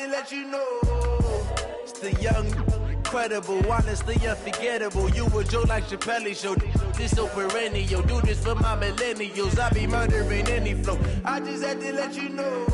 to let you know. It's the young, incredible, honestly unforgettable. You a joke like Chappelle Show. This so perennial. Do this for my millennials. I be murdering any flow. I just had to let you know.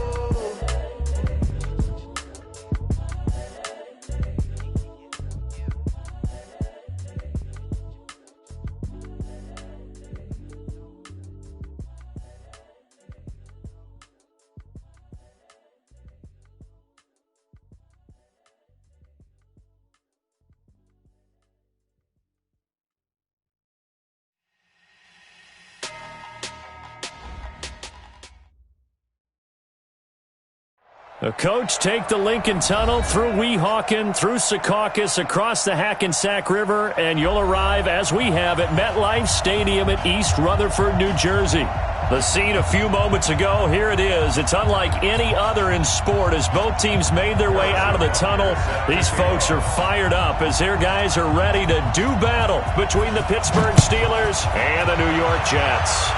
The coach take the Lincoln Tunnel through Weehawken, through Secaucus, across the Hackensack River, and you'll arrive, as we have, at MetLife Stadium at East Rutherford, New Jersey. The scene a few moments ago, here it is. It's unlike any other in sport as both teams made their way out of the tunnel. These folks are fired up as their guys are ready to do battle between the Pittsburgh Steelers and the New York Jets.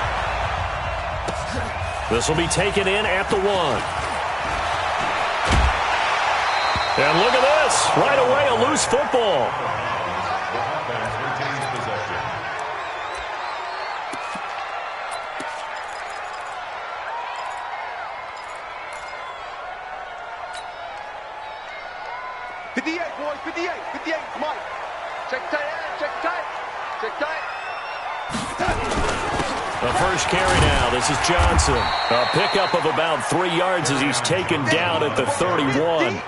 This will be taken in at the 1. And look at this. Right away, a loose football. Boys, 58, Mike. Check tight. The first carry now. This is Johnson. A pickup of about 3 yards as he's taken down at the 31.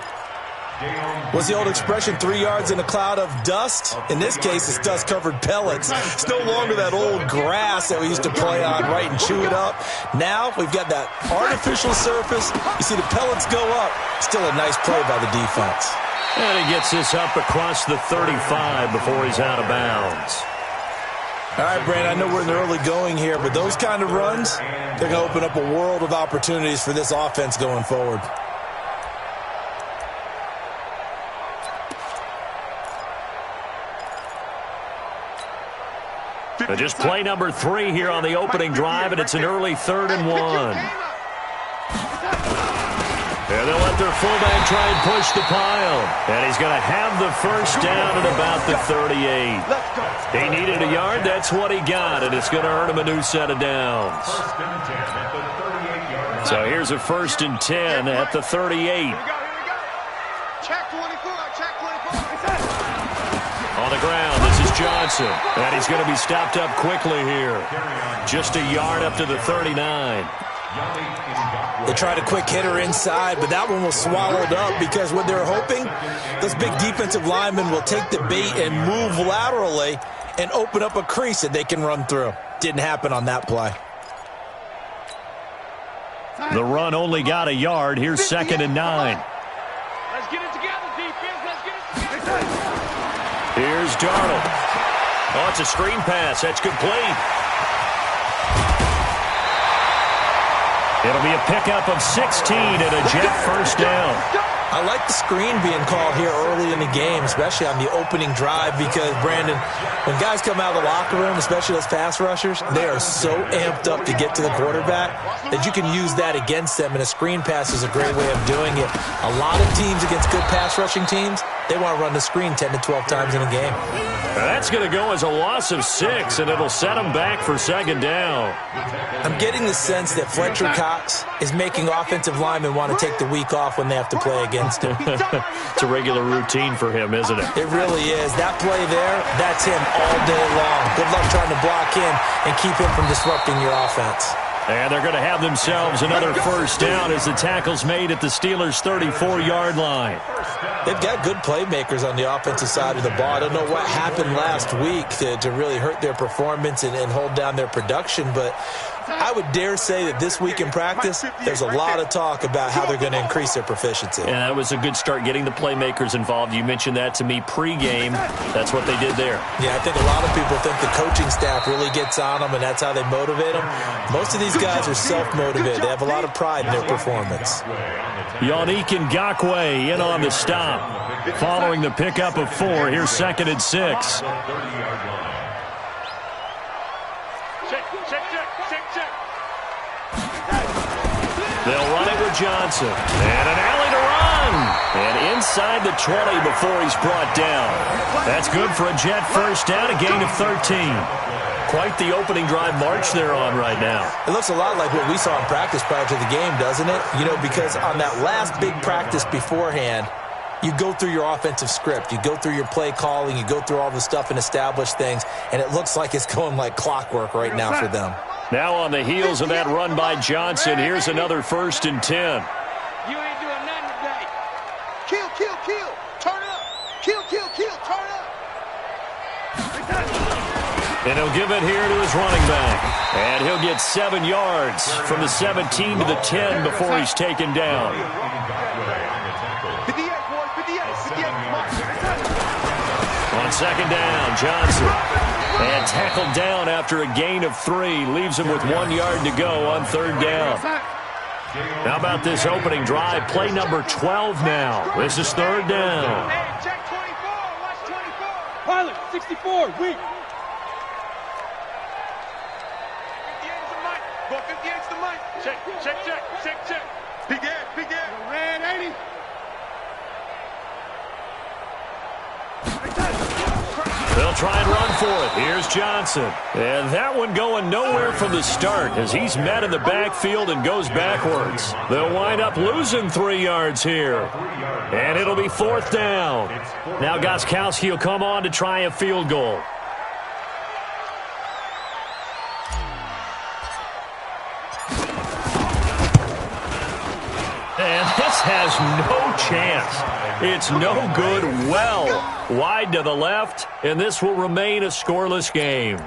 What's the old expression, 3 yards in a cloud of dust? In this case, it's dust-covered pellets. It's no longer that old grass that we used to play on, right, and chew it up. Now we've got that artificial surface. You see the pellets go up. Still a nice play by the defense. And he gets this up across the 35 before he's out of bounds. All right, Brandon, I know we're in the early going here, but those kind of runs, they're going to open up a world of opportunities for this offense going forward. Just play number 3 here on the opening drive, and it's an early 3rd and 1. And they'll let their fullback try and push the pile. And he's going to have the first down at about the 38. He needed a yard. That's what he got, and it's going to earn him a new set of downs. So here's a 1st and 10 at the 38. On the ground, this is Johnson. And he's going to be stopped up quickly here. Just a yard up to the 39. They tried a quick hitter inside, but that one was swallowed up because what they're hoping, those big defensive linemen will take the bait and move laterally and open up a crease that they can run through. Didn't happen on that play. The run only got a yard. Here's 2nd and 9. Let's get it together, defense. Let's get it together. Here's Darnold. Oh, it's a screen pass. That's complete. It'll be a pickup of 16 and a Jet first down. I like the screen being called here early in the game, especially on the opening drive, because, Brandon, when guys come out of the locker room, especially those pass rushers, they are so amped up to get to the quarterback that you can use that against them, and a screen pass is a great way of doing it. A lot of teams against good pass rushing teams, they want to run the screen 10 to 12 times in a game. Now that's going to go as a loss of 6, and it'll set them back for 2nd down. I'm getting the sense that Fletcher Cox is making offensive linemen want to take the week off when they have to play against him. It's a regular routine for him, isn't it? It really is. That play there, that's him all day long. Good luck trying to block him and keep him from disrupting your offense. And they're going to have themselves another first down as the tackle's made at the Steelers' 34-yard line. They've got good playmakers on the offensive side of the ball. I don't know what happened last week to really hurt their performance and hold down their production, but I would dare say that this week in practice, there's a lot of talk about how they're going to increase their proficiency. And that was a good start getting the playmakers involved. You mentioned that to me pregame. That's what they did there. Yeah, I think a lot of people think the coaching staff really gets on them, and that's how they motivate them. Most of these guys are self-motivated. They have a lot of pride in their performance. Yannick Ngakoue in on the stop. Following the pickup of 4, here's 2nd and 6. They'll run it with Johnson. And an alley to run. inside the 20 before he's brought down. That's good for a Jet first down, a gain of 13. Quite the opening drive march they're on right now. It looks a lot like what we saw in practice prior to the game, doesn't it? You know, because on that last big practice beforehand, you go through your offensive script. You go through your play calling. You go through all the stuff and establish things, and it looks like it's going like clockwork right now for them. Now on the heels of that run by Johnson, here's another 1st and 10. You ain't doing nothing today. Kill, kill, kill. Turn up. Kill, kill, kill. Turn up. And he'll give it here to his running back. And he'll get 7 yards from the 17 to the 10 before he's taken down. 58, boys. 58. On 2nd down, Johnson. And tackled down after a gain of 3. Leaves him with 1 yard to go on 3rd down. How about this opening drive? Play number 12 now. This is 3rd down. Hey, check 24. Watch 24. Pilot, 64. Weak. 58's the mic. Go 58's the mic. Check. Big air. Red 80. They'll try and run for it. Here's Johnson. And that one going nowhere from the start as he's met in the backfield and goes backwards. They'll wind up losing 3 yards here. And it'll be 4th down. Now Gostkowski will come on to try a field goal. And this has no chance. It's no good. Well wide to the left, and this will remain a scoreless game.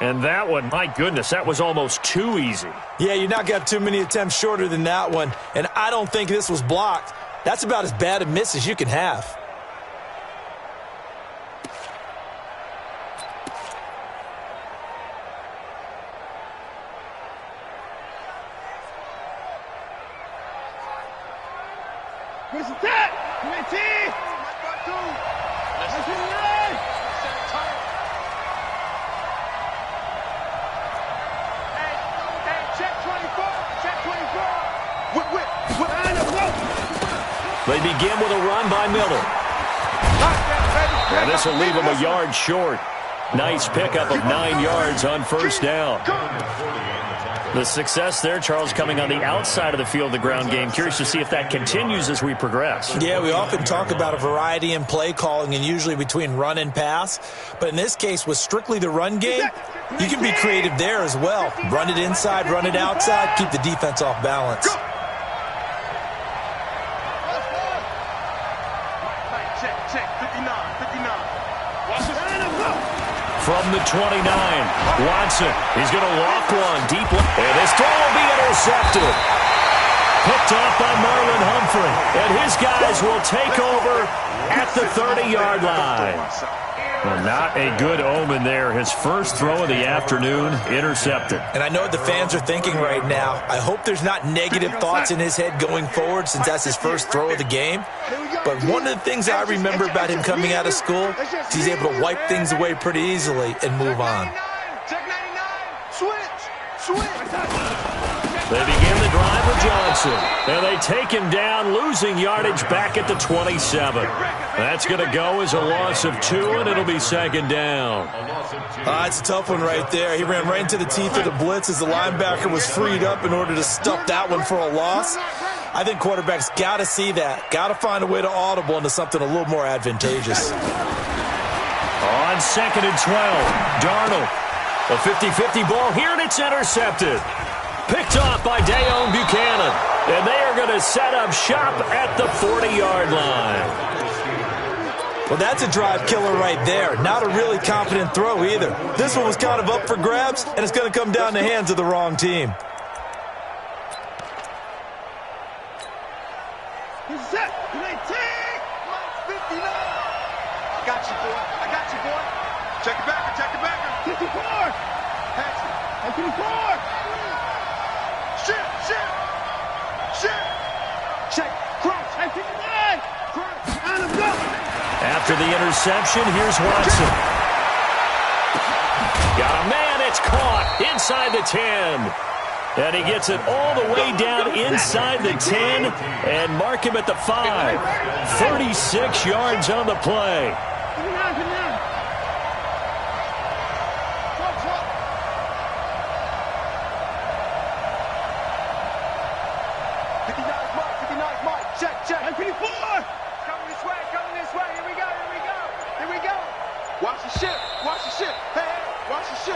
And that one, my goodness, that was almost too easy. Yeah, you're not going to have too many attempts shorter than that one, and I don't think this was blocked. That's about as bad a miss as you can have. Where's the tap? UNT! Hey, check 24. Whip. They begin with a run by Miller. And this will leave him a yard short. Nice pickup of 9 yards on 1st down. The success there, Charles, coming on the outside of the field, the ground game. Curious to see if that continues as we progress. Yeah, we often talk about a variety in play calling and usually between run and pass. But in this case, with strictly the run game, you can be creative there as well. Run it inside, run it outside, keep the defense off balance. Check, 59. From the 29, Watson. He's going to walk one deep. And his throw will be intercepted. Picked off by Marlon Humphrey. And his guys will take over at the 30-yard line. Well, not a good omen there. His first throw of the afternoon, intercepted. And I know what the fans are thinking right now. I hope there's not negative thoughts in his head going forward since that's his first throw of the game. But one of the things I remember about him coming out of school is he's able to wipe things away pretty easily and move on. Check 99. Switch. They begin the drive with Johnson. And they take him down, losing yardage back at the 27. That's going to go as a loss of 2, and it'll be 2nd down. It's a tough one right there. He ran right into the teeth of the blitz as the linebacker was freed up in order to stuff that one for a loss. I think quarterbacks got to see that. Got to find a way to audible into something a little more advantageous. On 2nd and 12, Darnold. A 50-50 ball here, and it's intercepted. Picked off by Dayon Buchanan. And they are going to set up shop at the 40-yard line. Well, that's a drive killer right there. Not a really confident throw either. This one was kind of up for grabs, and it's going to come down the hands of the wrong team. Set. I got you, boy. Check it back. 54. Pass it. 54. Shit. Check. Cross. 59. On him, go. After the interception, here's Watson. Got a man. It's caught inside the 10. And he gets it all the way down inside the 10 and mark him at the 5. 36 yards on the play.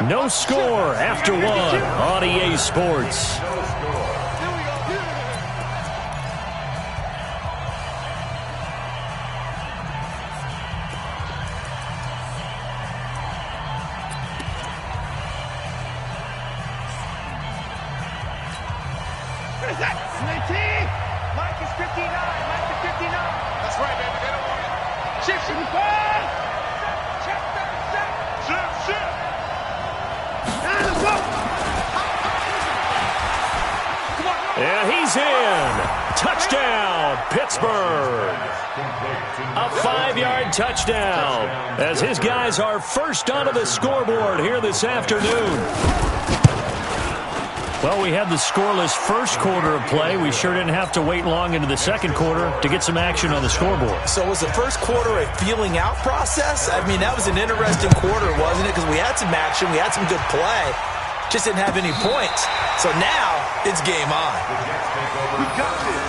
No score after one on EA Sports. Mike is 59. Mike is 59. That's right, baby. They don't want it. Shift, shift. Shift, shift. And he's in. Touchdown, Pittsburgh. A 5-yard touchdown as his guys are first onto the scoreboard here this afternoon. Well, we had the scoreless first quarter of play. We sure didn't have to wait long into the second quarter to get some action on the scoreboard. So was the first quarter a feeling out process? I mean, that was an interesting quarter, wasn't it? Because we had some action, we had some good play, just didn't have any points. So now it's game on. We got this.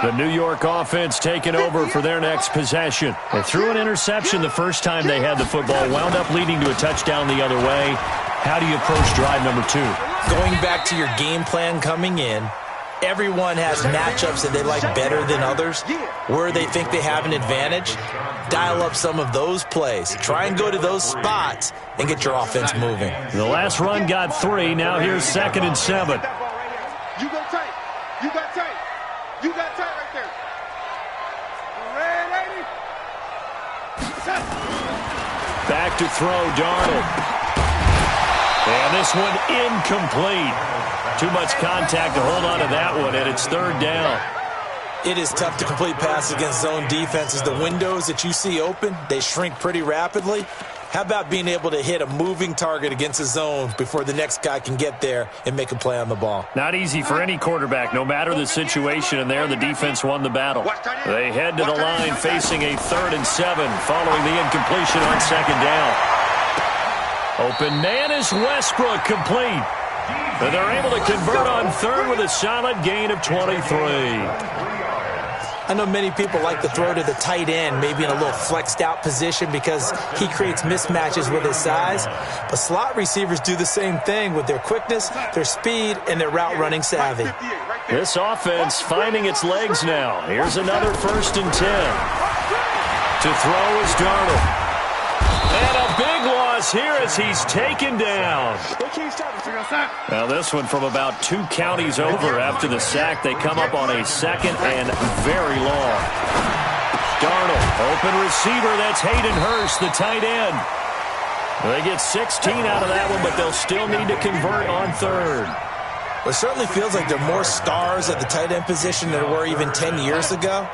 The New York offense taking over for their next possession. They threw an interception the first time they had the football, wound up leading to a touchdown the other way. How do you approach drive number 2? Going back to your game plan coming in, everyone has matchups that they like better than others, where they think they have an advantage. Dial up some of those plays. Try and go to those spots and get your offense moving. The last run got 3. Now here's 2nd and 7. You go tight. You got tight. You got tight right there. Red 80. Back to throw, Darnold. And this one incomplete. Too much contact to hold on to that one, and it's 3rd down. It is tough to complete passes against zone defenses. The windows that you see open, they shrink pretty rapidly. How about being able to hit a moving target against a zone before the next guy can get there and make a play on the ball? Not easy for any quarterback, no matter the situation, and there the defense won the battle. They head to the line facing a 3rd and 7 following the incompletion on 2nd down. Open man is Westbrook, complete. But they're able to convert on 3rd with a solid gain of 23. I know many people like to throw to the tight end, maybe in a little flexed out position because he creates mismatches with his size. But slot receivers do the same thing with their quickness, their speed, and their route running savvy. This offense finding its legs now. Here's another 1st and 10. To throw is Darnold. And a big loss here as he's taken down. Now this one from about 2 counties over after the sack. They come up on a 2nd and very long. Darnold, open receiver. That's Hayden Hurst, the tight end. They get 16 out of that one, but they'll still need to convert on 3rd. Well, it certainly feels like there are more stars at the tight end position than there were even 10 years ago.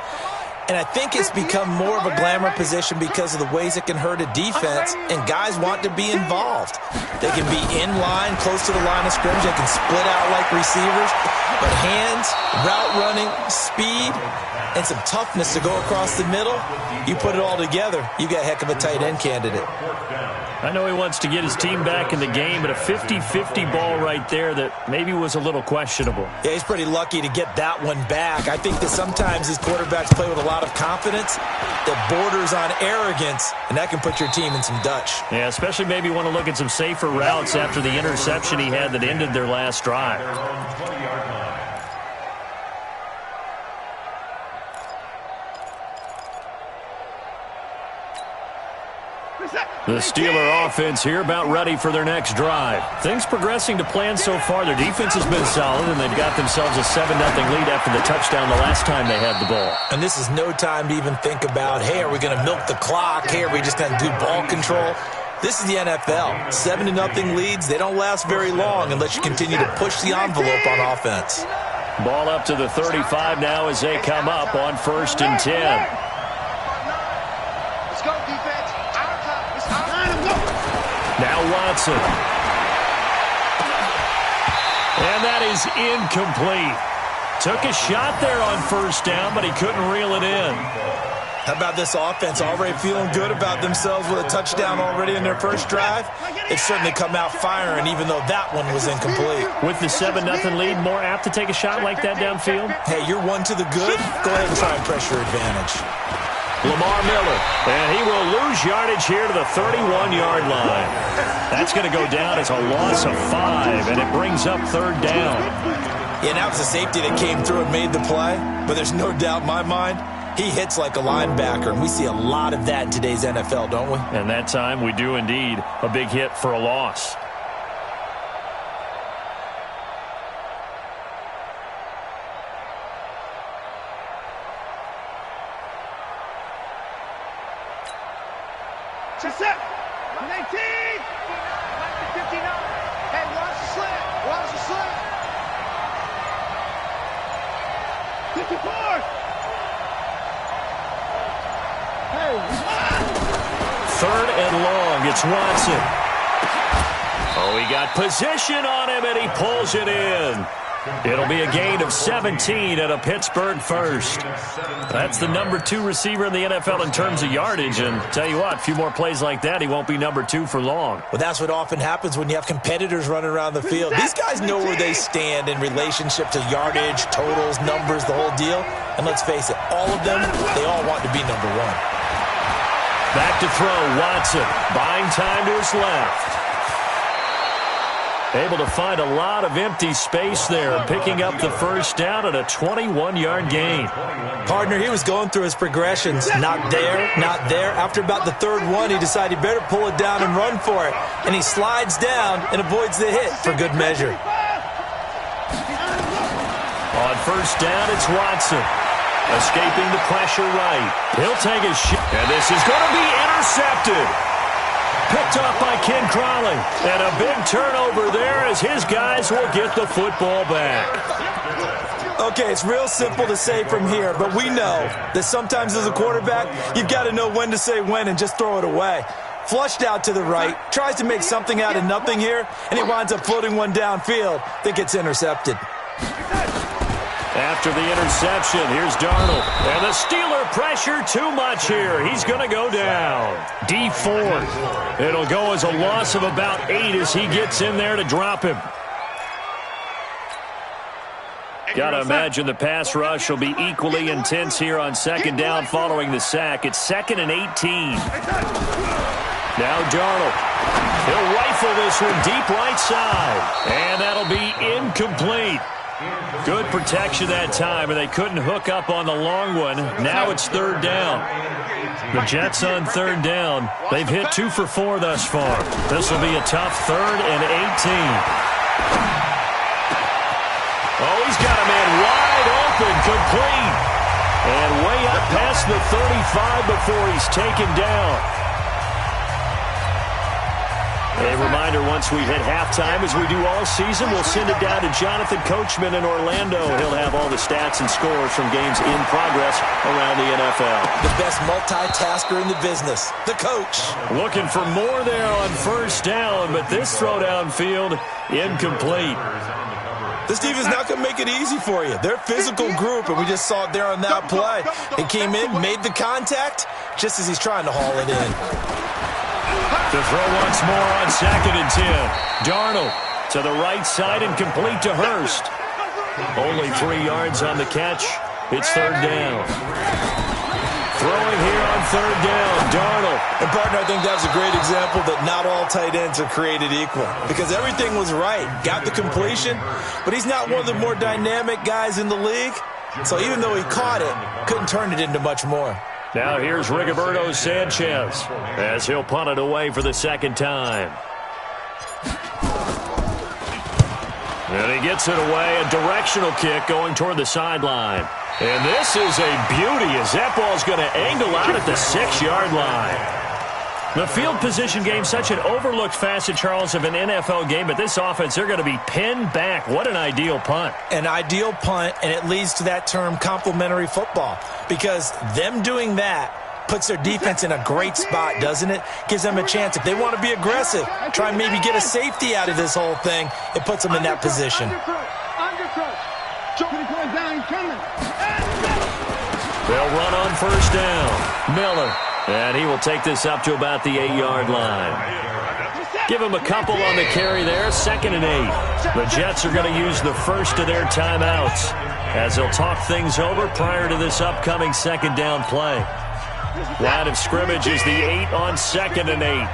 And I think it's become more of a glamour position because of the ways it can hurt a defense, and guys want to be involved. They can be in line, close to the line of scrimmage. They can split out like receivers. But hands, route running, speed, and some toughness to go across the middle, you put it all together, you got a heck of a tight end candidate. I know he wants to get his team back in the game, but a 50-50 ball right there that maybe was a little questionable. Yeah, he's pretty lucky to get that one back. I think that sometimes these quarterbacks play with a lot of confidence that borders on arrogance, and that can put your team in some Dutch. Yeah, especially maybe want to look at some safer routes after the interception he had that ended their last drive. The Steeler offense here about ready for their next drive. Things progressing to plan so far. Their defense has been solid, and they've got themselves a 7-0 lead after the touchdown the last time they had the ball. And this is no time to even think about, hey, are we going to milk the clock? Hey, are we just going to do ball control? This is the NFL. 7-0 leads, they don't last very long unless you continue to push the envelope on offense. Ball up to the 35 now as they come up on 1st and 10. Watson. And that is incomplete. Took a shot there on first down, but he couldn't reel it in. How about this offense already feeling good about themselves with a touchdown already in their first drive? They've certainly come out firing, even though that one was incomplete. With the 7-0 lead, more apt to take a shot like that downfield? Hey, you're one to the good. Go ahead and try and press your advantage. Lamar Miller, and he will lose yardage here to the 31-yard line. That's going to go down as a loss of 5, and it brings up third down. Yeah, now it's a safety that came through and made the play, but there's no doubt in my mind, he hits like a linebacker, and we see a lot of that in today's NFL, don't we? And that time we do indeed. A big hit for a loss. Set. 19. 59. Hey, watch the slant. Watch the slant. 54. Third and long. It's Watson. Oh, he got position on him, and he pulls it in. It'll be a gain of 17 at a Pittsburgh first. That's the number 2 receiver in the NFL in terms of yardage. And tell you what, a few more plays like that, he won't be number 2 for long. Well, that's what often happens when you have competitors running around the field. These guys know where they stand in relationship to yardage, totals, numbers, the whole deal. And let's face it, all of them, they all want to be number 1. Back to throw, Watson. Buying time to his left. Able to find a lot of empty space there, picking up the first down at a 21-yard gain. Partner, he was going through his progressions. Not there, not there. After about the third one, he decided he better pull it down and run for it. And he slides down and avoids the hit for good measure. On first down, it's Watson. Escaping the pressure right. He'll take a shot. And this is going to be intercepted. Picked off by Ken Crawley. And a big turnover there as his guys will get the football back. Okay, it's real simple to say from here, but we know that sometimes as a quarterback, you've got to know when to say when and just throw it away. Flushed out to the right, tries to make something out of nothing here, and he winds up floating one downfield that gets intercepted. After the interception, here's Darnold. And the Steeler pressure too much here. He's going to go down. D4. It'll go as a loss of about 8 as he gets in there to drop him. Got to imagine the pass rush will be equally intense here on second down following the sack. It's 2nd and 18. Now Darnold. He'll rifle this one deep right side. And that'll be incomplete. Good protection that time, and they couldn't hook up on the long one. Now it's third down. The Jets on third down. They've hit 2 for 4 thus far. This will be a tough 3rd and 18. Oh, he's got a man wide open, complete. And way up past the 35 before he's taken down. A reminder, once we hit halftime, as we do all season, we'll send it down to Jonathan Coachman in Orlando. He'll have all the stats and scores from games in progress around the NFL. The best multitasker in the business, the coach. Looking for more there on first down, but this throw downfield, incomplete. This defense not going to make it easy for you. They're a physical group, and we just saw it there on that play. He came in, made the contact, just as he's trying to haul it in. To throw once more on 2nd and 10. Darnold to the right side and complete to Hurst. Only 3 yards on the catch. It's third down. Throwing here on third down, Darnold. And, partner, I think that's a great example that not all tight ends are created equal. Because everything was right. Got the completion, but he's not one of the more dynamic guys in the league. So even though he caught it, couldn't turn it into much more. Now here's Rigoberto Sanchez as he'll punt it away for the second time. And he gets it away, a directional kick going toward the sideline. And this is a beauty as that ball's going to angle out at the 6-yard line. The field position game, such an overlooked facet, Charles, of an NFL game, but this offense, they're going to be pinned back. What an ideal punt. An ideal punt, and it leads to that term complementary football, because them doing that Puts their defense in a great spot, doesn't it? Gives them a chance. If they want to be aggressive, try and maybe get a safety out of this whole thing, it puts them in that position. They'll run on first down. Miller. And he will take this up to about the 8-yard line. Give him a couple on the carry there. 2nd and 8. The Jets are going to use the first of their timeouts as they'll talk things over prior to this upcoming 2nd down play. Line of scrimmage is the 8 on 2nd and 8.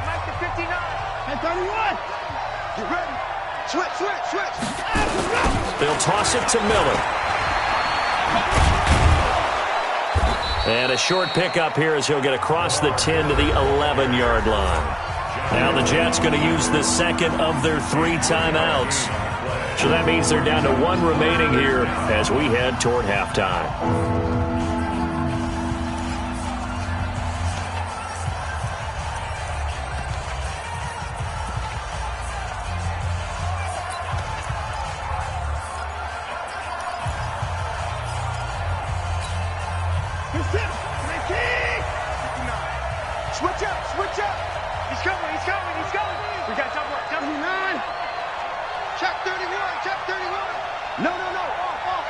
They'll toss it to Miller. And a short pickup here as he'll get across the 10 to the 11-yard line. Now the Jets going to use the 2nd of their 3 timeouts. So that means they're down to 1 remaining here as we head toward halftime. Switch up. He's coming. We got double 9. Check 31. No. Off.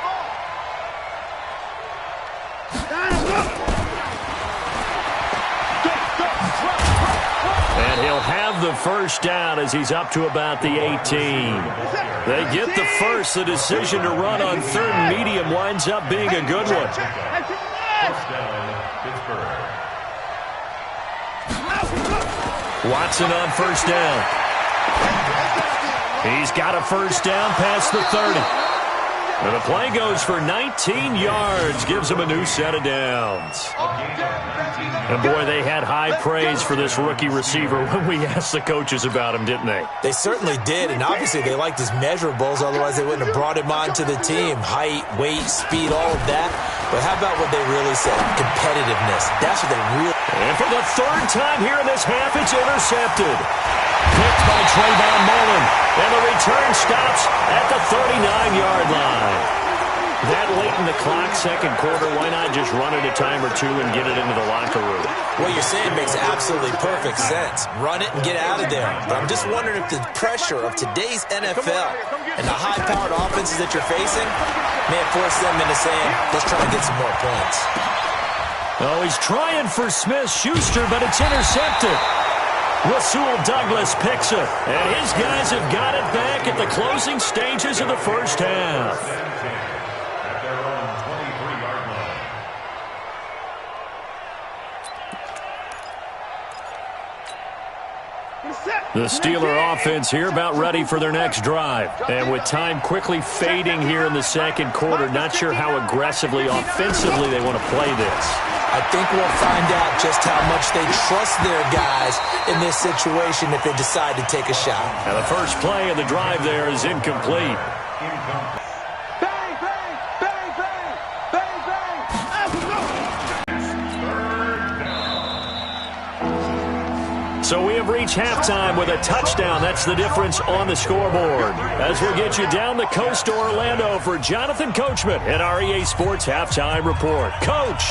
And he'll have the first down as he's up to about the 18. They get the first. The decision to run on 3rd and medium winds up being a good one. First down, Pittsburgh. Watson on first down. He's got a first down past the 30. And the play goes for 19 yards. Gives him a new set of downs. And boy, they had high praise for this rookie receiver when we asked the coaches about him, didn't they? They certainly did, and obviously they liked his measurables. Otherwise, they wouldn't have brought him onto the team. Height, weight, speed, all of that. But how about what they really said? Competitiveness. That's what they really... And for the 3rd time here in this half, it's intercepted. Picked by Trayvon Mullen. And the return stops at the 39-yard line. That late in the clock, 2nd quarter, why not just run it a time or two and get it into the locker room? What you're saying makes absolutely perfect sense. Run it and get out of there. But I'm just wondering if the pressure of today's NFL and the high-powered offenses that you're facing may have forced them into saying, let's try to get some more points. Oh, he's trying for Smith-Schuster, but it's intercepted. Rasul Douglas picks it, and his guys have got it back at the closing stages of the first half. At their own 23-yard line. The Steeler offense here about ready for their next drive. And with time quickly fading here in the 2nd quarter, not sure how aggressively, offensively they want to play this. I think we'll find out just how much they trust their guys in this situation if they decide to take a shot. And the first play of the drive there is incomplete. So we have reached halftime with a touchdown. That's the difference on the scoreboard. As we'll get you down the coast to Orlando for Jonathan Coachman and our EA Sports Halftime Report. Coach.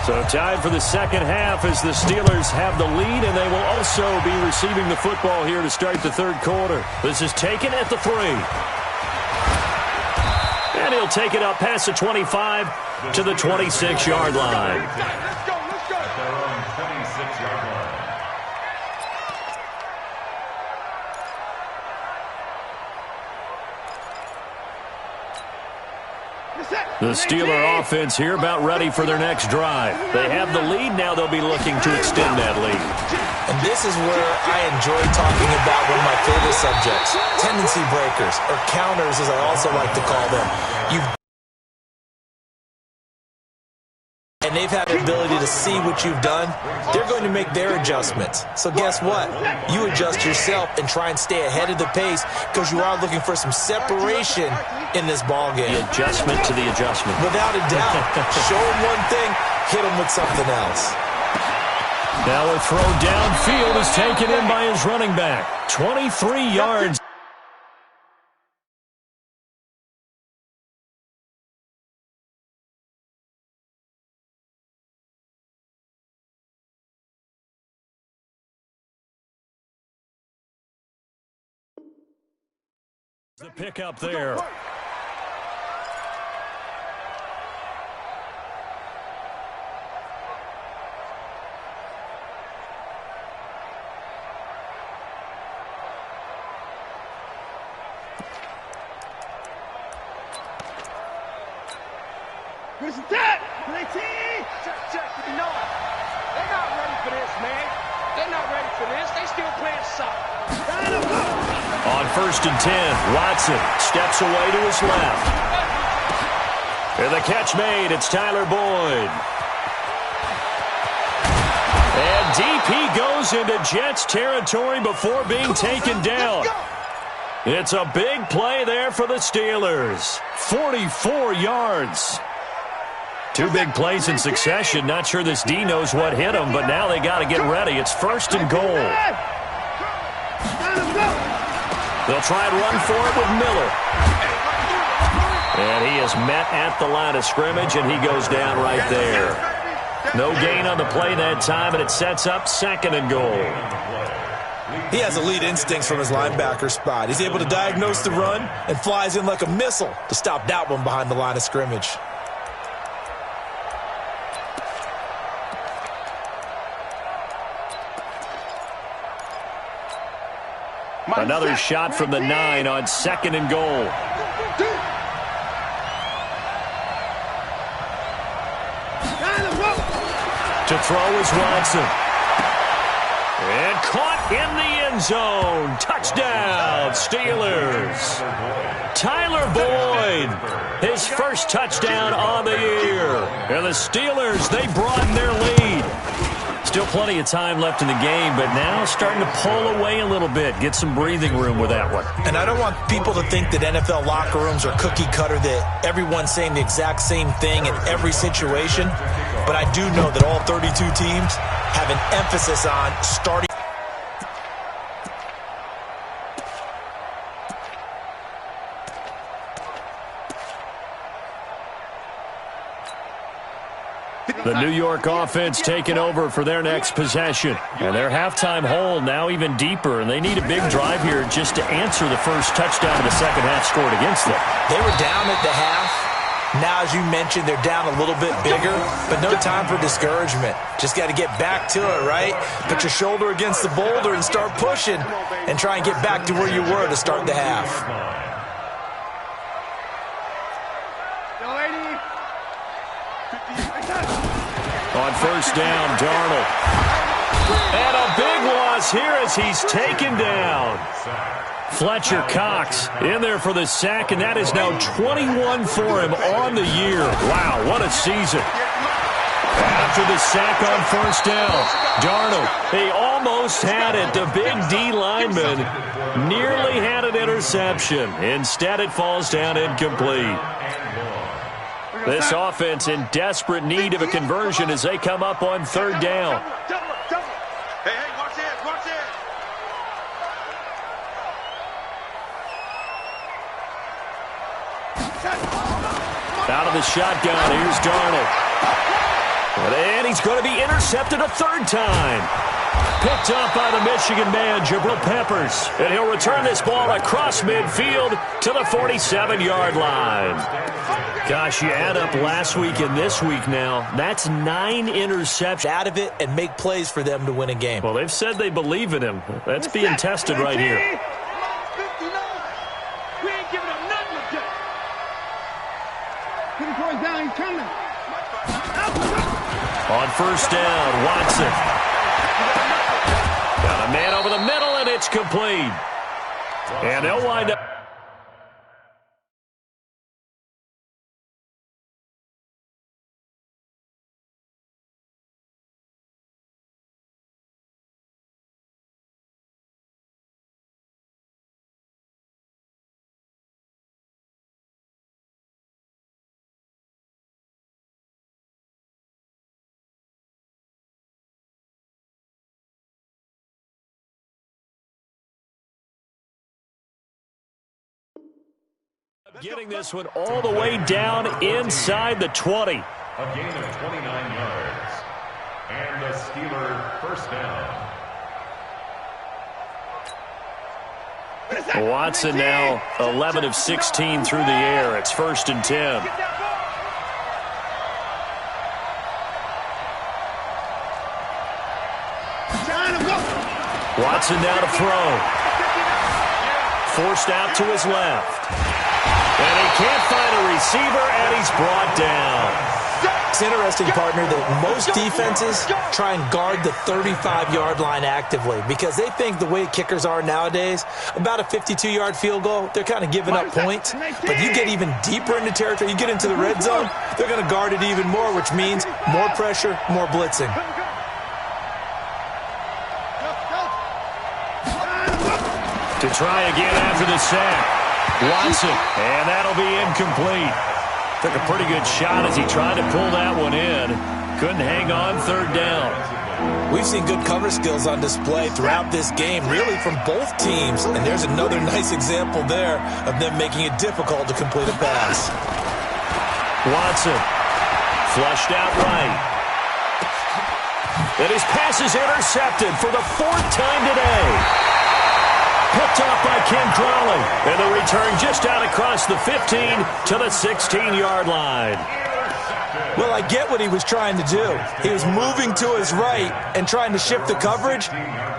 So time for the 2nd half as the Steelers have the lead, and they will also be receiving the football here to start the 3rd quarter. This is taken at the 3. And he'll take it up past the 25 to the 26-yard line. At their own 26-yard line. The Steeler offense here about ready for their next drive. They have the lead. Now they'll be looking to extend that lead. And this is where I enjoy talking about one of my favorite subjects, tendency breakers, or counters as I also like to call them. And they've had the ability to see what you've done. They're going to make their adjustments. So guess what? You adjust yourself and try and stay ahead of the pace because you are looking for some separation in this ballgame. The adjustment to the adjustment. Without a doubt. Show them one thing, hit them with something else. Now a throw downfield is taken in by his running back. 23 yards. The pick up there. Where's that? Check. You know it. They're not ready for this, man. They're not ready for this. They still playing soccer. On 1st and 10, Watson steps away to his left. And the catch made. It's Tyler Boyd. And deep he goes into Jets territory before being taken down. It's a big play there for the Steelers. 44 yards. Two big plays in succession. Not sure this D knows what hit him, but now they got to get ready. It's 1st and goal. They'll try and run for it with Miller. And he is met at the line of scrimmage, and he goes down right there. No gain on the play that time, and it sets up 2nd and goal. He has elite instincts from his linebacker spot. He's able to diagnose the run and flies in like a missile to stop that one behind the line of scrimmage. Another shot from the 9 on 2nd and goal. To throw is Watson. And caught in the end zone. Touchdown, Steelers. Tyler Boyd, his first touchdown on the year. And the Steelers, they broaden their lead. Still plenty of time left in the game, but now starting to pull away a little bit. Get some breathing room with that one. And I don't want people to think that NFL locker rooms are cookie cutter, that everyone's saying the exact same thing in every situation. But I do know that all 32 teams have an emphasis on starting. The New York offense taking over for their next possession. And their halftime hole now even deeper, and they need a big drive here just to answer the first touchdown of the second half scored against them. They were down at the half. Now, as you mentioned, they're down a little bit bigger, but no time for discouragement. Just got to get back to it, right? Put your shoulder against the boulder and start pushing and try and get back to where you were to start the half. On 1st down, Darnold. And a big loss here as he's taken down. Fletcher Cox in there for the sack, and that is now 21 for him on the year. Wow, what a season. After the sack on 1st down, Darnold, he almost had it. The big D lineman nearly had an interception. Instead, it falls down incomplete. This offense in desperate need of a conversion as they come up on 3rd down. Hey, watch it. Out of the shotgun, here's Darnold. And he's going to be intercepted a 3rd time. Picked up by the Michigan man, Jabril Peppers. And he'll return this ball across midfield to the 47-yard line. Gosh, you add up last week and this week now, that's 9 interceptions. Out of it and make plays for them to win a game. Well, they've said they believe in him. That's being tested right here. We ain't giving up nothing today. Down, he's coming. On 1st down, Watson. Got a man over the middle, and it's complete. And they'll wind up. Getting this one all the way down inside the 20. A gain of 29 yards. And a Steeler 1st down. Watson now 11 of 16 through the air. It's 1st and 10. Watson now to throw. Forced out to his left. And he can't find a receiver, and he's brought down. It's interesting, partner, that most defenses try and guard the 35-yard line actively because they think the way kickers are nowadays, about a 52-yard field goal, they're kind of giving up points. But you get even deeper into territory, you get into the red zone, they're going to guard it even more, which means more pressure, more blitzing. To try again after the sack. Watson, and that'll be incomplete. Took a pretty good shot as he tried to pull that one in. Couldn't hang on 3rd down. We've seen good cover skills on display throughout this game, really from both teams. And there's another nice example there of them making it difficult to complete a pass. Watson, flushed out right. And his pass is intercepted for the 4th time today. Picked off by Ken Crawley. And the return just out across the 15 to the 16-yard line. Well, I get what he was trying to do. He was moving to his right and trying to shift the coverage,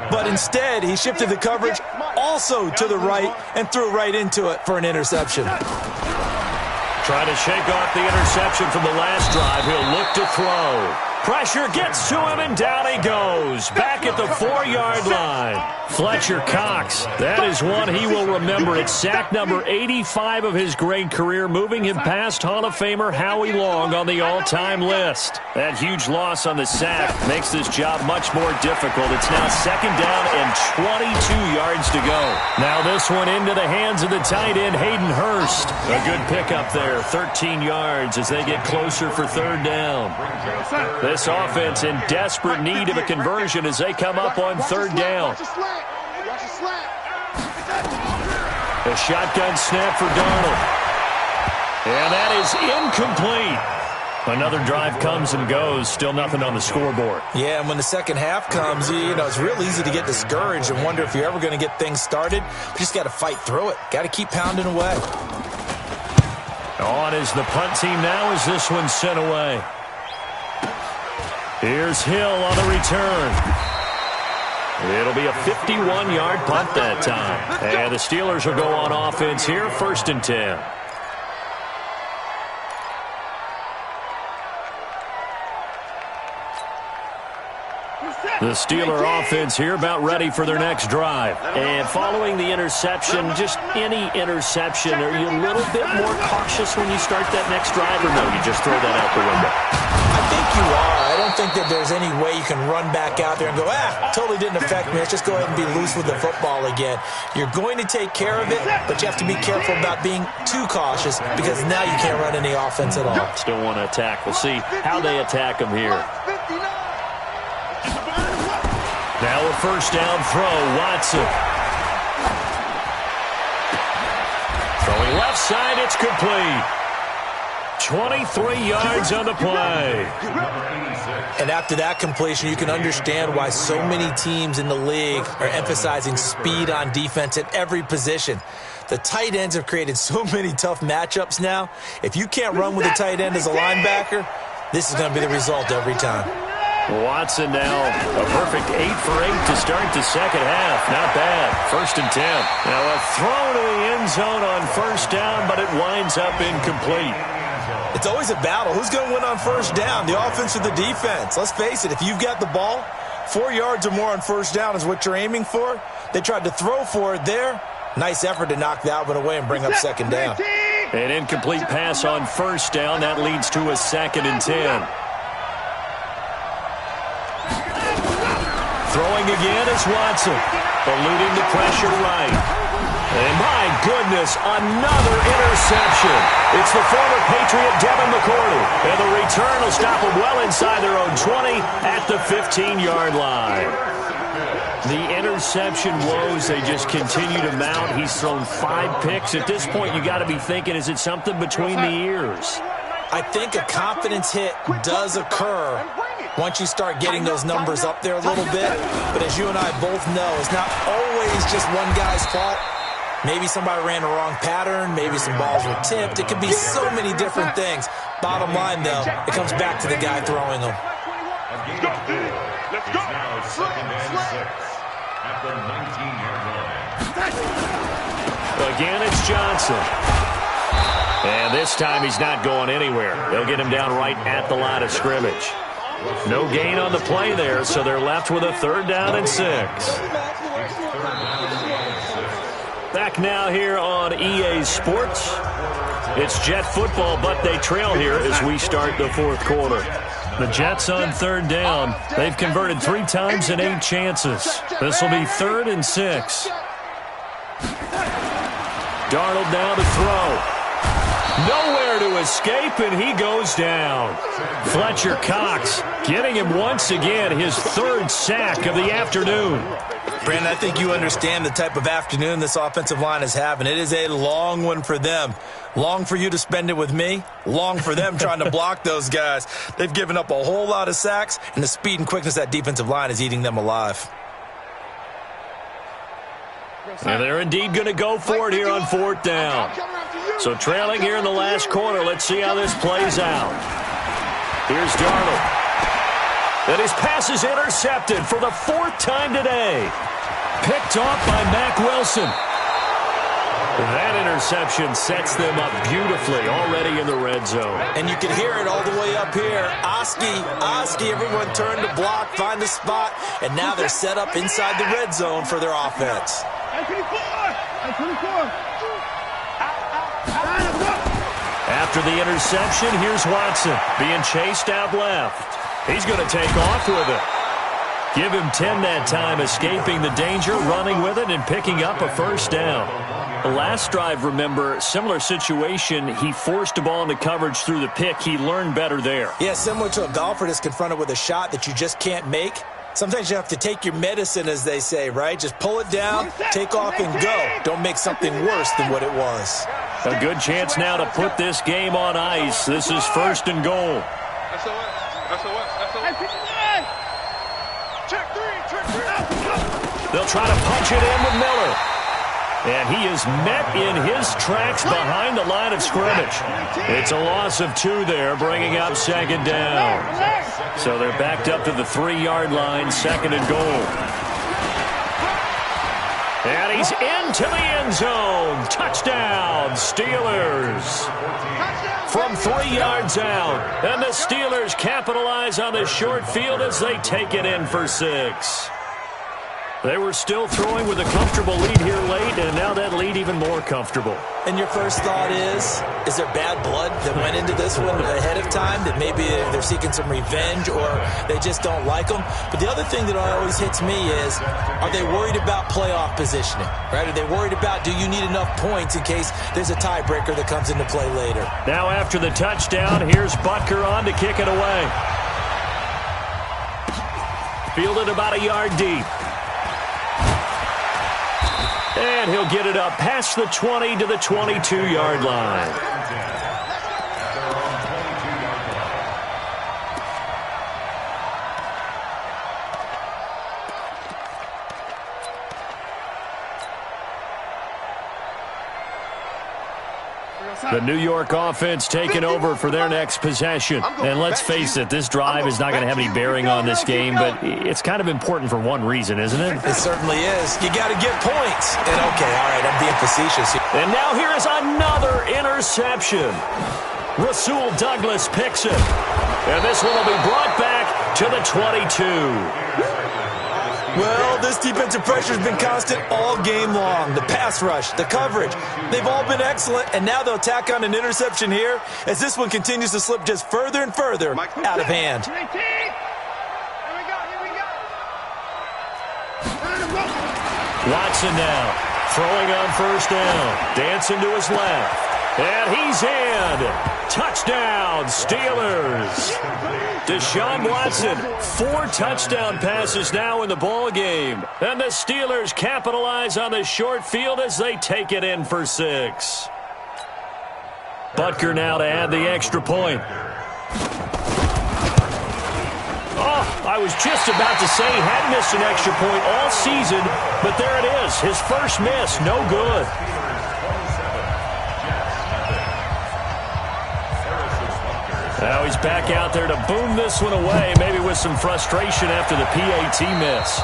but instead he shifted the coverage also to the right and threw right into it for an interception. Trying to shake off the interception from the last drive. He'll look to throw. Pressure gets to him, and down he goes. Back at the 4-yard line. Fletcher Cox, that is one he will remember. It's sack number 85 of his great career, moving him past Hall of Famer Howie Long on the all-time list. That huge loss on the sack makes this job much more difficult. It's now 2nd down and 22 yards to go. Now this one into the hands of the tight end, Hayden Hurst. A good pickup there, 13 yards as they get closer for 3rd down. This offense in desperate need of a conversion as they come up on 3rd down. A shotgun snap for Darnold. And that is incomplete. Another drive comes and goes. Still nothing on the scoreboard. Yeah, and when the second half comes, you know, it's real easy to get discouraged and wonder if you're ever going to get things started. You just got to fight through it. Got to keep pounding away. On is the punt team now as this one's sent away. Here's Hill on the return. It'll be a 51-yard punt that time. And the Steelers will go on offense here, 1st and 10. The Steeler offense here about ready for their next drive. And following the interception, just any interception, are you a little bit more cautious when you start that next drive, or no, you just throw that out the window? I think you are. I don't think that there's any way you can run back out there and go, totally didn't affect me. Let's just go ahead and be loose with the football again. You're going to take care of it, but you have to be careful about being too cautious because now you can't run any offense at all. Still want to attack. We'll see how they attack them here. Now a 1st down throw, Watson. Throwing left side, it's complete. 23 yards on the play. And after that completion, you can understand why so many teams in the league are emphasizing speed on defense at every position. The tight ends have created so many tough matchups now. If you can't run with a tight end as a linebacker, this is going to be the result every time. Watson now a perfect 8 for 8 to start the second half. Not bad. 1st and 10. Now a throw to the end zone on 1st down, but it winds up incomplete. It's always a battle. Who's going to win on 1st down, the offense or the defense? Let's face it, if you've got the ball, 4 yards or more on 1st down is what you're aiming for. They tried to throw for it there. Nice effort to knock that one away and bring up 2nd down. An incomplete pass on 1st down. That leads to a 2nd and 10. Throwing again is Watson, eluding the pressure right. And my goodness, another interception. It's the former Patriot Devin McCourty. And the return will stop them well inside their own 20 at the 15-yard line. The interception woes, they just continue to mount. He's thrown 5 picks. At this point, you got to be thinking, is it something between the ears? I think a confidence hit does occur once you start getting those numbers up there a little bit. But as you and I both know, it's not always just one guy's fault. Maybe somebody ran the wrong pattern. Maybe some balls were tipped. It could be so many different things. Bottom line, though, it comes back to the guy throwing them. Let's go. Now second and 6 at the 19-yard line. Again, it's Johnson. And this time he's not going anywhere. They'll get him down right at the line of scrimmage. No gain on the play there, so they're left with a 3rd down and 6. Back now here on EA Sports. It's Jet football, but they trail here as we start the 4th quarter. The Jets on 3rd down. They've converted 3 times in 8 chances. This will be 3rd and 6. Darnold now to throw. Nowhere to escape, and he goes down. Fletcher Cox getting him once again, his 3rd sack of the afternoon. Brandon, I think you understand the type of afternoon this offensive line is having. It is a long one for them. Long for you to spend it with me. Long for them trying to block those guys. They've given up a whole lot of sacks, and the speed and quickness of that defensive line is eating them alive. And they're indeed going to go for it here on 4th down. So trailing here in the last quarter, let's see how this plays out. Here's Darnold. And his pass is intercepted for the 4th time today. Picked off by Mack Wilson. That interception sets them up beautifully already in the red zone. And you can hear it all the way up here. Oski, everyone turned to block, find a spot, and now they're set up inside the red zone for their offense. After the interception, here's Watson being chased out left. He's going to take off with it. Give him 10 that time, escaping the danger, running with it, and picking up a 1st down. The last drive, remember, similar situation. He forced a ball into coverage through the pick. He learned better there. Yeah, similar to a golfer that's confronted with a shot that you just can't make. Sometimes you have to take your medicine, as they say, right? Just pull it down, take off, and go. Don't make something worse than what it was. A good chance now to put this game on ice. This is 1st and goal. They'll try to punch it in with Miller. And he is met in his tracks behind the line of scrimmage. It's a loss of 2 there, bringing up 2nd down. So they're backed up to the 3-yard line, 2nd and goal. And he's into the end zone. Touchdown, Steelers. From 3 yards out. And the Steelers capitalize on the short field as they take it in for 6. They were still throwing with a comfortable lead here late, and now that lead even more comfortable. And your first thought is there bad blood that went into this one ahead of time, that maybe they're seeking some revenge or they just don't like them? But the other thing that always hits me is, are they worried about playoff positioning? Right? Are they worried about, do you need enough points in case there's a tiebreaker that comes into play later? Now after the touchdown, here's Butker on to kick it away. Fielded about a yard deep. And he'll get it up past the 20 to the 22-yard line. The New York offense taking over for their next possession. And let's face it, this drive is not going to have any bearing on this game, but it's kind of important for one reason, isn't it? It certainly is. You got to get points. And okay, all right, I'm being facetious here. And now here is another interception. Rasul Douglas picks it. And this one will be brought back to the 22. Well, this defensive pressure has been constant all game long. The pass rush, the coverage, they've all been excellent, and now they'll tack on an interception here as this one continues to slip just further and further out of hand. Watson now, throwing on 1st down, dancing to his left, and he's in. Touchdown, Steelers. Deshaun Watson, 4 touchdown passes now in the ball game. And the Steelers capitalize on the short field as they take it in for 6. Butker now to add the extra point. Oh, I was just about to say he had missed an extra point all season, but there it is. His first miss, no good. Now he's back out there to boom this one away, maybe with some frustration after the PAT miss.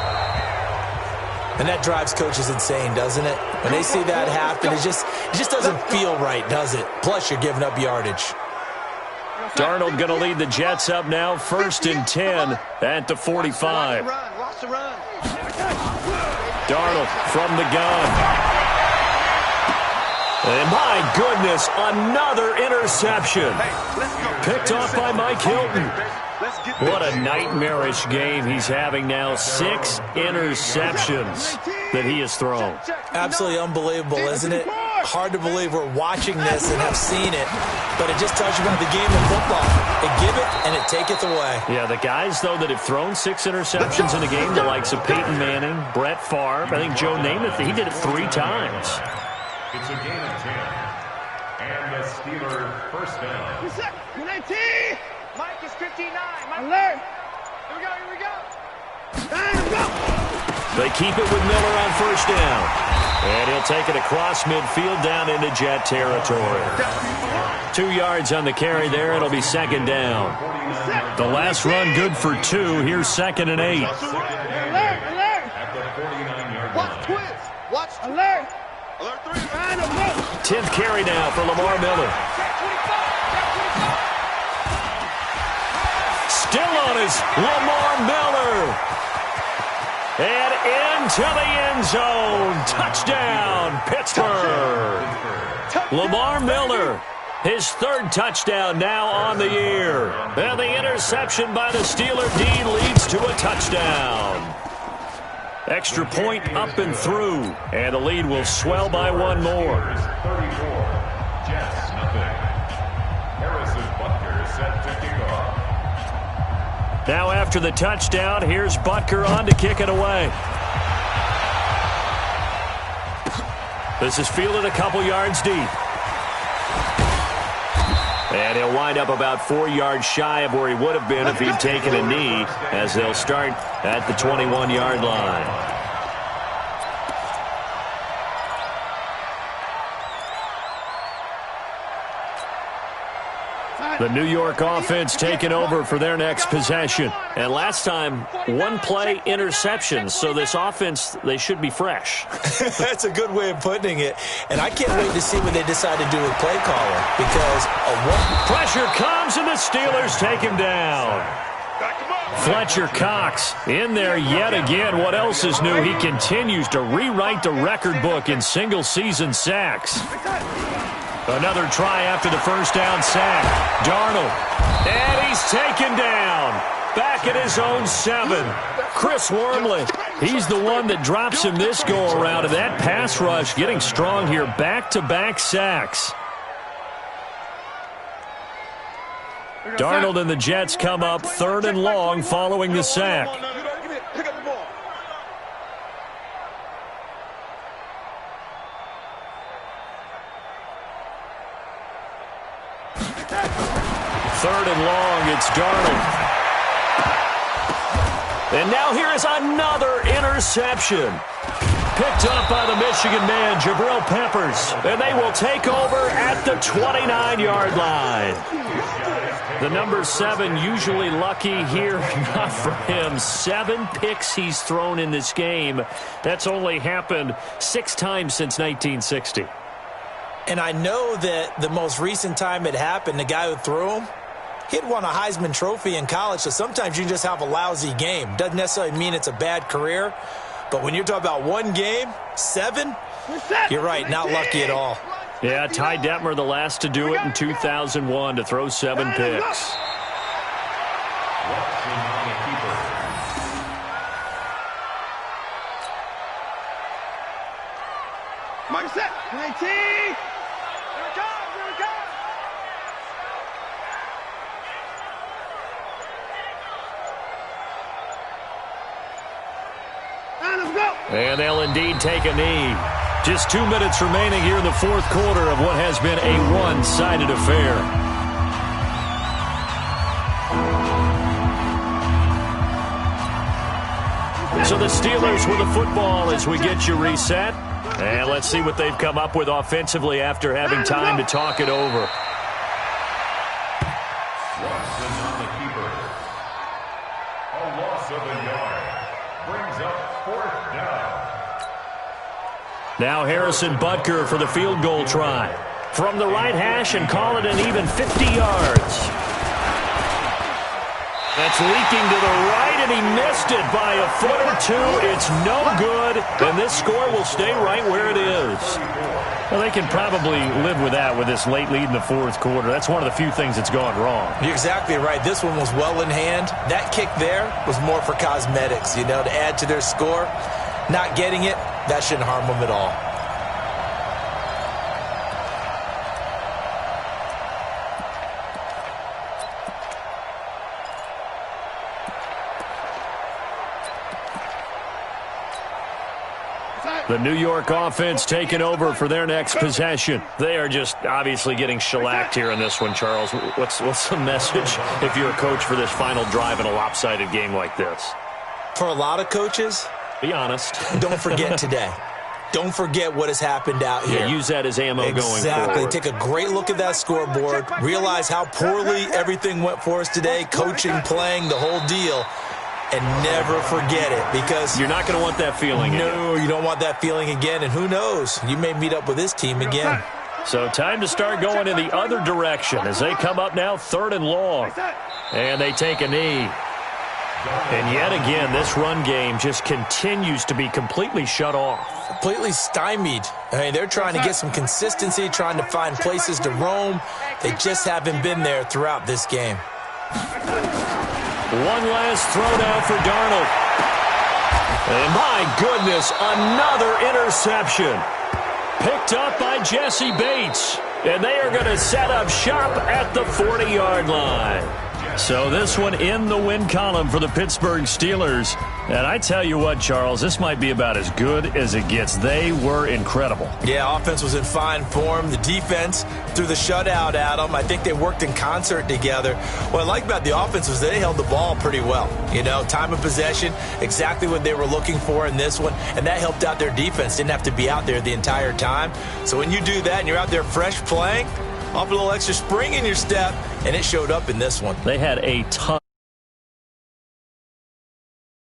And that drives coaches insane, doesn't it? When they see that happen, it just doesn't feel right, does it? Plus, you're giving up yardage. Darnold going to lead the Jets up now, 1st and 10 at the 45. Darnold from the gun. And my goodness, another interception. Picked off by Mike Hilton. What a nightmarish game he's having now. 6 interceptions that he has thrown. Absolutely unbelievable, isn't it? Hard to believe we're watching this and have seen it, but it just tells you about the game of football. It give it and it taketh away. Yeah, the guys, though, that have thrown 6 interceptions in a game, the likes of Peyton Manning, Brett Favre, I think Joe Namath, he did it 3 times. It's a gain of 10. And the Steelers first down. Mike is 59. Mike. Alert. Here we go. They keep it with Miller on 1st down. And he'll take it across midfield down into Jet territory. 2 yards on the carry there. It'll be 2nd down. The last run good for 2. Here's 2nd and 8. Alert. At the 49-yard line. Watch twins. Watch Alert. Alert 3. 10th carry now for Lamar Miller. Still on his Lamar Miller. And into the end zone. Touchdown, Pittsburgh. Lamar Miller, his 3rd touchdown now on the year. And the interception by the Steeler D leads to a touchdown. Extra point up and through. And the lead will swell by 1 more. 34. Jets, nothing. Harrison Butker set to kick off. Now after the touchdown, here's Butker on to kick it away. This is fielded a couple yards deep. And he'll wind up about 4 yards shy of where he would have been if he'd taken a knee, as they'll start at the 21-yard line. The New York offense taking over for their next possession. And last time, 1-play interceptions. So this offense, they should be fresh. That's a good way of putting it. And I can't wait to see what they decide to do with play caller. Because pressure comes and the Steelers take him down. Fletcher Cox in there yet again. What else is new? He continues to rewrite the record book in single-season sacks. Another try after the 1st down sack. Darnold. And he's taken down. Back at his own 7. Chris Wormley. He's the one that drops him this go-around. And that pass rush getting strong here. Back-to-back sacks. Darnold and the Jets come up 3rd and long following the sack. Pick up the ball. 3rd and long, it's Darnold. And now here is another interception. Picked up by the Michigan man, Jabril Peppers. And they will take over at the 29-yard line. The number 7 usually lucky here, not for him. 7 picks he's thrown in this game. That's only happened 6 times since 1960. And I know that the most recent time it happened, the guy who threw him, he'd won a Heisman Trophy in college, so sometimes you just have a lousy game. Doesn't necessarily mean it's a bad career, but when you're talking about 1 game, 7, you're right, not lucky at all. Yeah, Ty Detmer, the last to do it in 2001, to throw 7 picks. Mike set. 19. Here it comes. And they'll indeed take a knee. Just 2 minutes remaining here in the 4th quarter of what has been a one-sided affair. So the Steelers with the football as we get you reset. And let's see what they've come up with offensively after having time to talk it over. Watson on the keeper. A loss of a yard. Brings up 4th down. Now Harrison Butker for the field goal try. From the right hash and call it an even 50 yards. That's leaking to the right, and he missed it by a foot or two. It's no good, and this score will stay right where it is. Well, they can probably live with that with this late lead in the fourth quarter. That's one of the few things that's gone wrong. You're exactly right. This one was well in hand. That kick there was more for cosmetics, to add to their score. Not getting it, that shouldn't harm them at all. The New York offense taking over for their next possession. They are just obviously getting shellacked here in this one, Charles. What's the message if you're a coach for this final drive in a lopsided game like this? For a lot of coaches, be honest. Don't forget today. Don't forget what has happened out here. Yeah, use that as ammo going forward. Exactly. Take a great look at that scoreboard. Realize how poorly everything went for us today. Coaching, playing, the whole deal. And never forget it, because you're not going to want that feeling again. No, you don't want that feeling again, and who knows? You may meet up with this team again. So time to start going in the other direction as they come up now 3rd and long. And they take a knee. And yet again, this run game just continues to be completely shut off. Completely stymied. I mean, they're trying to get some consistency, trying to find places to roam. They just haven't been there throughout this game. One last throw down for Darnold. And my goodness, another interception. Picked up by Jesse Bates. And they are going to set up shop at the 40-yard line. So this one in the win column for the Pittsburgh Steelers. And I tell you what, Charles, this might be about as good as it gets. They were incredible. Yeah, offense was in fine form. The defense threw the shutout at them. I think they worked in concert together. What I like about the offense was they held the ball pretty well. Time of possession, exactly what they were looking for in this one. And that helped out their defense. Didn't have to be out there the entire time. So when you do that and you're out there fresh playing, off a little extra spring in your step, and it showed up in this one. They had a ton